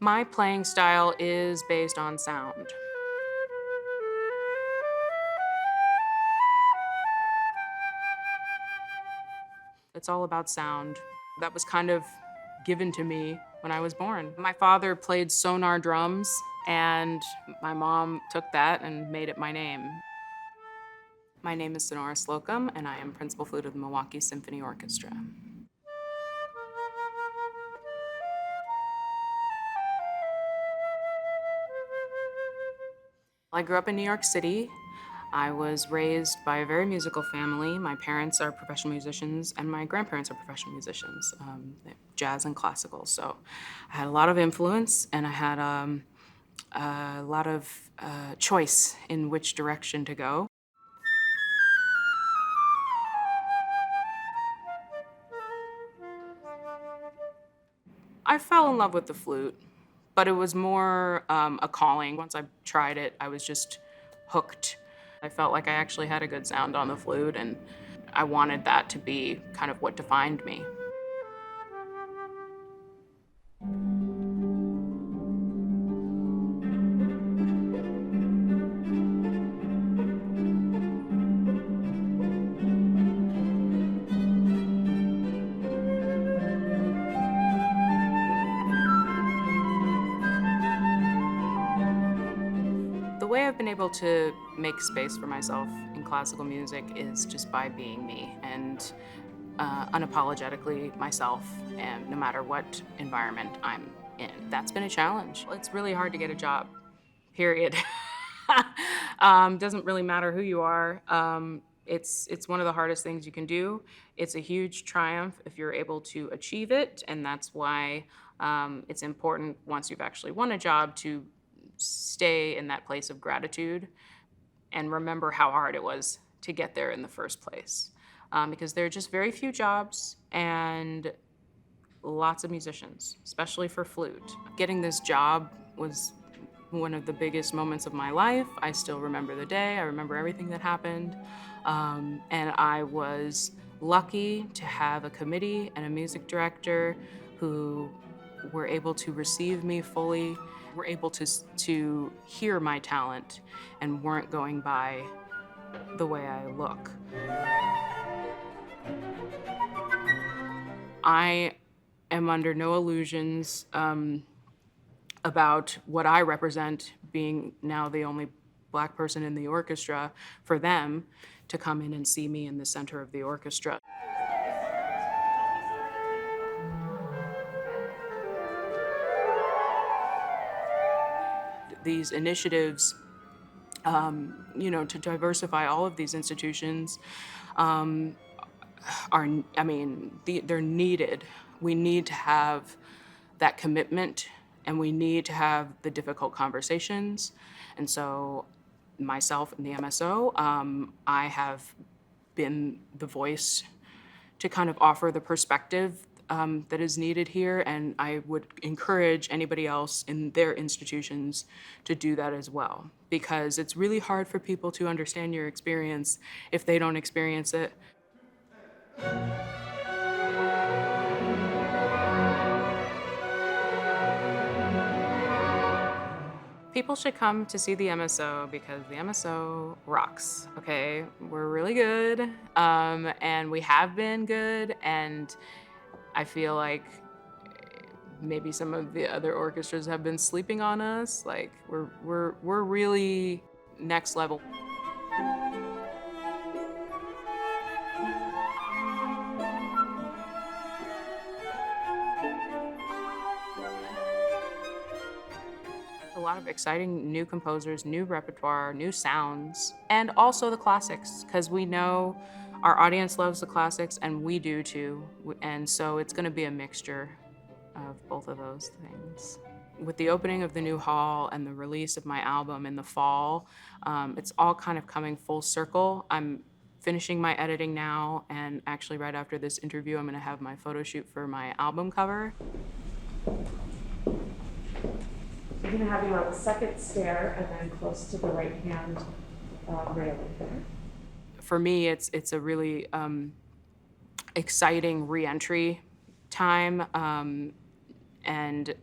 My playing style is based on sound. It's all about sound. That was kind of given to me when I was born. My father played sonar drums, and my mom took that and made it my name. My name is Sonora Slocum, and I am principal flute of the Milwaukee Symphony Orchestra. I grew up in New York City. I was raised by a very musical family. My parents are professional musicians, and my grandparents are professional musicians, jazz and classical. So I had a lot of influence, and I had a lot of choice in which direction to go. I fell in love with the flute, but it was more a calling. Once I tried it, I was just hooked. I felt like I actually had a good sound on the flute, and I wanted that to be kind of what defined me. The way I've been able to make space for myself in classical music is just by being me and unapologetically myself, and no matter what environment I'm in. That's been a challenge. It's really hard to get a job, period. Doesn't really matter who you are. It's one of the hardest things you can do. It's a huge triumph if you're able to achieve it, and that's why it's important once you've actually won a job to stay in that place of gratitude and remember how hard it was to get there in the first place. Because there are just very few jobs and lots of musicians, especially for flute. Getting this job was one of the biggest moments of my life. I still remember the day. I remember everything that happened. And I was lucky to have a committee and a music director who were able to receive me fully, were able to hear my talent, and weren't going by the way I look. I am under no illusions about what I represent, being now the only Black person in the orchestra, for them to come in and see me in the center of the orchestra. These initiatives, to diversify all of these institutions, they're needed. We need to have that commitment, and we need to have the difficult conversations. And so myself and the MSO, I have been the voice to kind of offer the perspective that is needed here, and I would encourage anybody else in their institutions to do that as well, because it's really hard for people to understand your experience if they don't experience it. People should come to see the MSO because the MSO rocks, okay? We're really good, and we have been good, and I feel like maybe some of the other orchestras have been sleeping on us. Like, we're really next level. A lot of exciting new composers, new repertoire, new sounds, and also the classics, because we know our audience loves the classics and we do too. And so it's going to be a mixture of both of those things. With the opening of the new hall and the release of my album in the fall, it's all kind of coming full circle. I'm finishing my editing now, and actually right after this interview, I'm going to have my photo shoot for my album cover. You're going to have you on the second stair and then close to the right hand railing there. For me, it's a really exciting re-entry time, And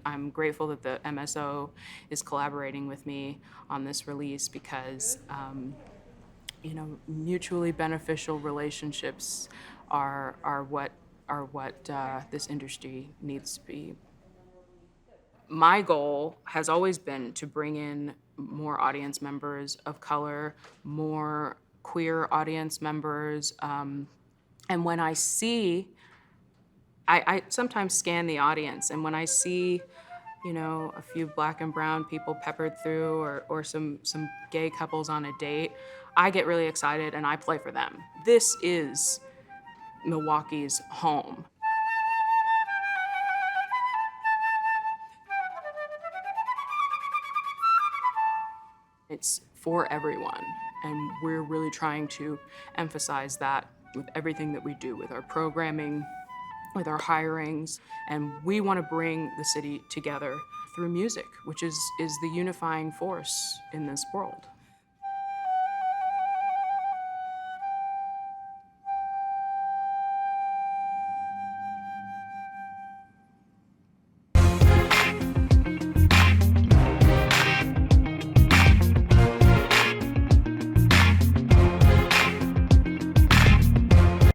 I'm grateful that the MSO is collaborating with me on this release because mutually beneficial relationships are what this industry needs to be. My goal has always been to bring in more audience members of color, more queer audience members, and when I see, I sometimes scan the audience, and when I see, a few black and brown people peppered through, or some gay couples on a date, I get really excited and I play for them. This is Milwaukee's home. It's for everyone, and we're really trying to emphasize that with everything that we do, with our programming, with our hirings, and we want to bring the city together through music, which is the unifying force in this world.